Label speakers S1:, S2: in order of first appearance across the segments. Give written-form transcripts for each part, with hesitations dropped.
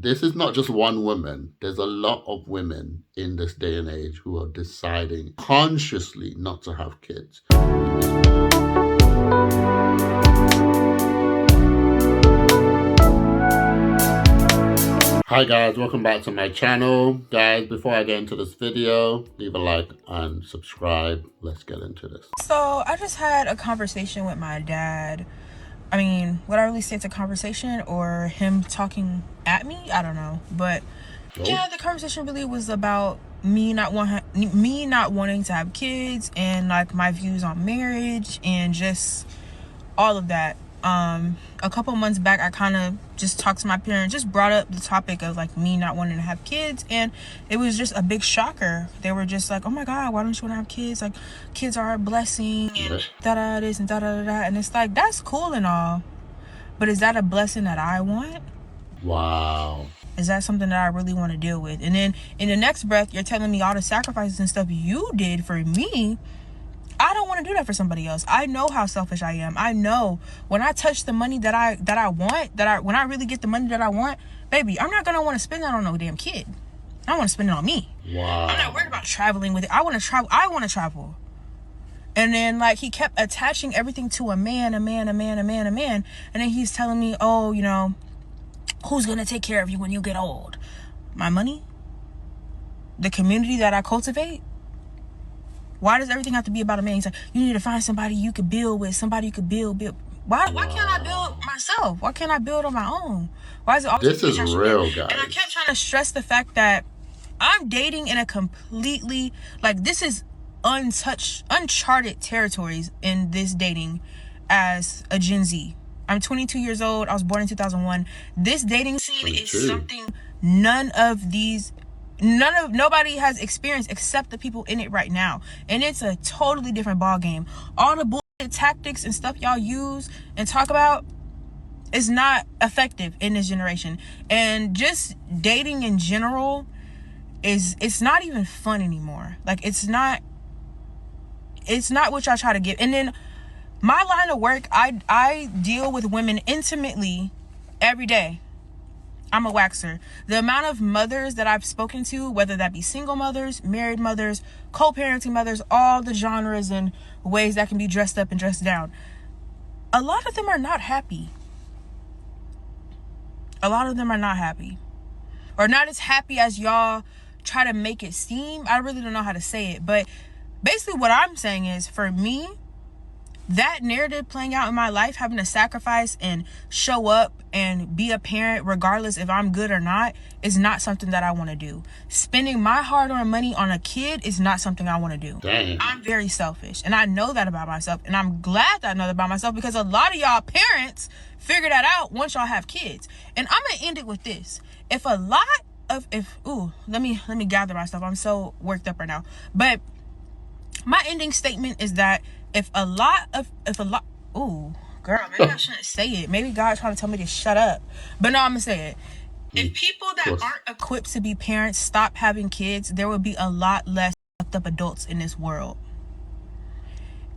S1: this is not just one woman. There's a lot of women in this day and age who are deciding consciously not to have kids. Hi guys, welcome back to my channel. Guys, before I get into this video, leave a like and subscribe. Let's get into this.
S2: So I just had a conversation with my dad. I mean, would I really say it's a conversation or him talking at me? I don't know. But yeah, the conversation really was about me not wanting to have kids and like my views on marriage and just all of that. A couple months back, I kind of just talked to my parents, just brought up the topic of like me not wanting to have kids, and it was just a big shocker. They were just like, oh my God, why don't you want to have kids? Like, kids are a blessing and da-da this and da-da-da-da. And it's like, that's cool and all, but is that a blessing that I want?
S1: Wow.
S2: Is that something that I really want to deal with? And then in the next breath, you're telling me all the sacrifices and stuff you did for me. I don't want to do that for somebody else. I know how selfish I am. I know when I touch the money that I want, when I really get the money that I want, baby, I'm not going to want to spend that on no damn kid. I want to spend it on me.
S1: Wow.
S2: I'm not worried about traveling with it. I want to travel. And then like he kept attaching everything to a man. And then he's telling me, oh, you know, who's going to take care of you when you get old? My money? The community that I cultivate? Why does everything have to be about a man? He's like, you need to find somebody you could build with, somebody you could build. Why can't I build myself? Why can't I build on my own? Why is it always
S1: This is real, guys.
S2: And I kept trying to stress the fact that I'm dating in a completely, like, this is uncharted territories in this dating as a Gen Z. I'm 22 years old. I was born in 2001. This dating scene 22. Is something nobody has experienced except the people in it right now, and it's a totally different ball game. All the bullshit tactics and stuff y'all use and talk about is not effective in this generation, and just dating in general it's not even fun anymore. Like it's not what y'all try to give. And then my line of work, I deal with women intimately every day. I'm a waxer. The amount of mothers that I've spoken to, whether that be single mothers, married mothers, co-parenting mothers, all the genres and ways that can be dressed up and dressed down, a lot of them are not happy. A lot of them are not happy. Or not as happy as y'all try to make it seem. I really don't know how to say it. But basically what I'm saying is, for me, that narrative playing out in my life, having to sacrifice and show up and be a parent regardless if I'm good or not, is not something that I want to do. Spending my hard-earned money on a kid is not something I want to do.
S1: Dang.
S2: I'm very selfish, and I know that about myself, and I'm glad that I know that about myself, because a lot of y'all parents figure that out once y'all have kids. And I'm gonna end it with this. Let me gather myself. I'm so worked up right now. But my ending statement is that girl, maybe I shouldn't say it. Maybe God's trying to tell me to shut up. But no, I'm gonna say it. If people that aren't equipped to be parents stop having kids, there will be a lot less fucked up adults in this world.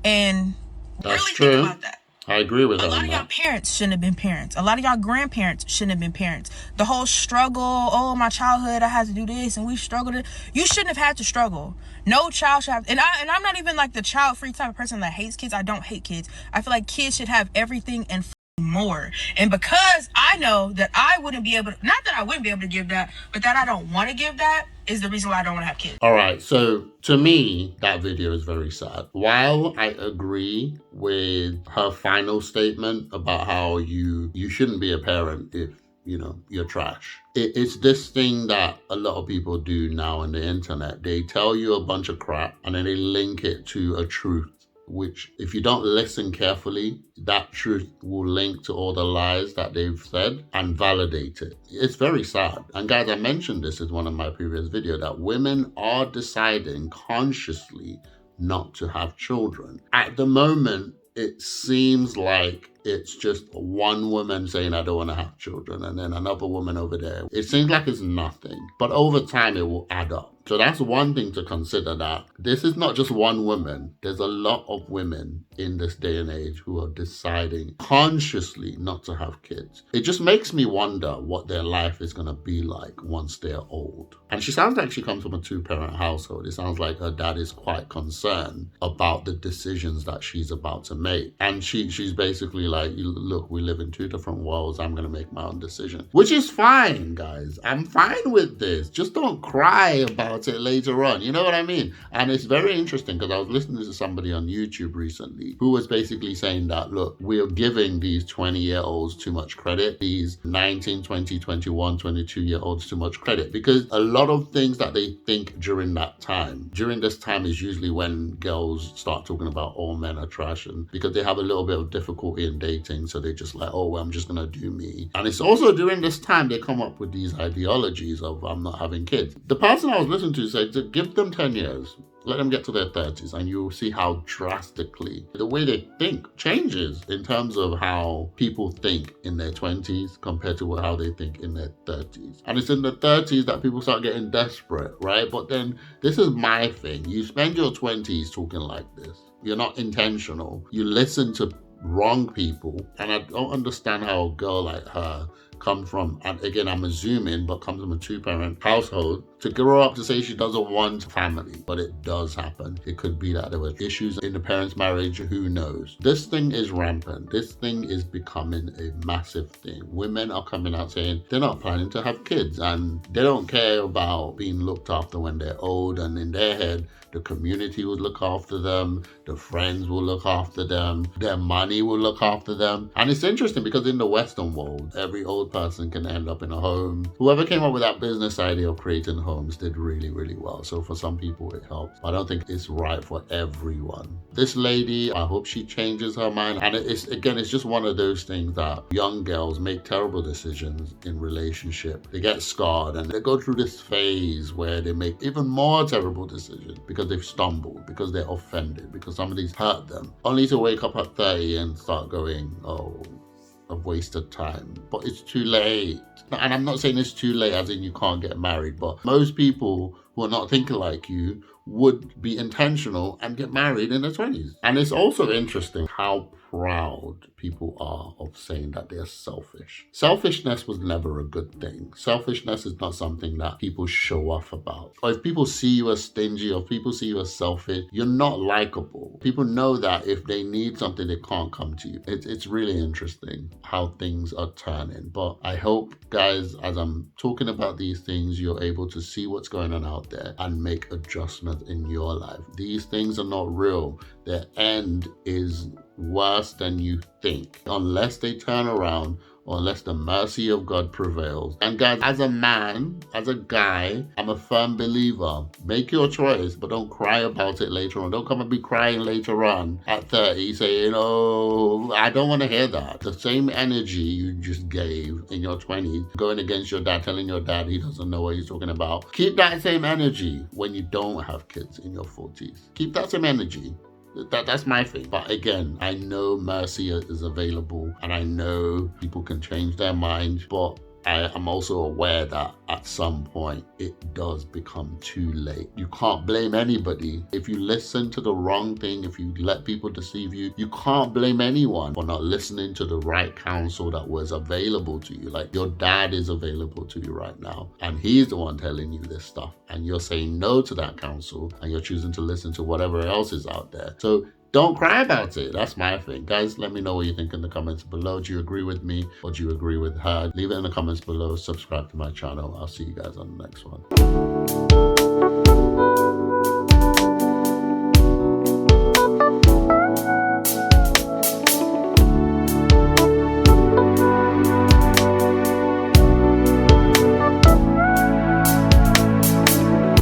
S2: And
S1: that's
S2: really
S1: true.
S2: Think about that.
S1: I agree with that.
S2: A lot of y'all parents shouldn't have been parents. A lot of y'all grandparents shouldn't have been parents. The whole struggle, oh, my childhood, I had to do this and we struggled. You shouldn't have had to struggle. No child should have. And I'm not even like the child-free type of person that hates kids. I don't hate kids. I feel like kids should have everything and more. And because I know that I wouldn't be able to, not that I wouldn't be able to give that, but that I don't want to give that, is the reason why I don't want to have kids.
S1: All right, so to me, that video is very sad. While I agree with her final statement about how you shouldn't be a parent if, you know, you're trash. It's this thing that a lot of people do now on the internet. They tell you a bunch of crap and then they link it to a truth, which if you don't listen carefully, that truth will link to all the lies that they've said and validate it. It's very sad. And guys, I mentioned this in one of my previous videos, that women are deciding consciously not to have children. At the moment, it seems like it's just one woman saying, I don't want to have children, and then another woman over there. It seems like it's nothing, but over time it will add up. So that's one thing to consider, that this is not just one woman. There's a lot of women in this day and age who are deciding consciously not to have kids. It just makes me wonder what their life is going to be like once they're old. And she sounds like she comes from a 2-parent household. It sounds like her dad is quite concerned about the decisions that she's about to make. And she's basically like, look, we live in 2 different worlds. I'm going to make my own decision, which is fine, guys. I'm fine with this. Just don't cry about it later on. You know what I mean? And it's very interesting because I was listening to somebody on YouTube recently who was basically saying that, look, we're giving these 20-year-olds too much credit, these 19, 20, 21, 22-year-olds too much credit, because a lot of things that they think during this time is usually when girls start talking about all men are trash, and because they have a little bit of difficulty in dating, so they're just like, oh, well, I'm just gonna do me. And it's also during this time they come up with these ideologies of I'm not having kids. The person I was listening to said to give them 10 years, let them get to their 30s, and you'll see how drastically the way they think changes in terms of how people think in their 20s compared to how they think in their 30s. And it's in the 30s that people start getting desperate, right? But then this is my thing. You spend your 20s talking like this. You're not intentional. You listen to wrong people. And I don't understand how a girl like her comes from, and again, I'm assuming, but comes from a 2-parent household, to grow up to say she doesn't want family. But it does happen. It could be that there were issues in the parents' marriage. Who knows? This thing is rampant. This thing is becoming a massive thing. Women are coming out saying they're not planning to have kids, and they don't care about being looked after when they're old. And in their head, the community will look after them, the friends will look after them, their money will look after them. And it's interesting because in the Western world, every old person can end up in a home. Whoever came up with that business idea of creating homes did really, really well. So for some people it helps. I don't think it's right for everyone. This lady, I hope she changes her mind. And it's just one of those things that young girls make terrible decisions in relationship. They get scarred and they go through this phase where they make even more terrible decisions because they've stumbled, because they're offended, because somebody's hurt them, only to wake up at 30 and start going, oh, I've wasted time. But it's too late. And I'm not saying it's too late as in you can't get married, but most people who are not thinking like you would be intentional and get married in their 20s. And it's also interesting how proud people are of saying that they're selfish. Selfishness was never a good thing. Selfishness is not something that people show off about. Or if people see you as stingy, or if people see you as selfish, you're not likable. People know that if they need something, they can't come to you. It's really interesting how things are turning. But I hope, guys, as I'm talking about these things, you're able to see what's going on out there and make adjustments in your life. These things are not real. Their end is worse than you think, unless they turn around or unless the mercy of God prevails. And guys, as a man, as a guy, I'm a firm believer. Make your choice, but don't cry about it later on. Don't come and be crying later on at 30 saying, oh, I don't want to hear that. The same energy you just gave in your 20s, going against your dad, telling your dad he doesn't know what he's talking about. Keep that same energy when you don't have kids in your 40s. Keep that same energy. That's my thing. But again, I know mercy is available and I know people can change their minds, but I am also aware that at some point it does become too late. You can't blame anybody. If you listen to the wrong thing, if you let people deceive you, you can't blame anyone for not listening to the right counsel that was available to you. Like your dad is available to you right now, and he's the one telling you this stuff, and you're saying no to that counsel, and you're choosing to listen to whatever else is out there. So don't cry about it. That's my thing. Guys, let me know what you think in the comments below. Do you agree with me or do you agree with her? Leave it in the comments below. Subscribe to my channel. I'll see you guys on the next one.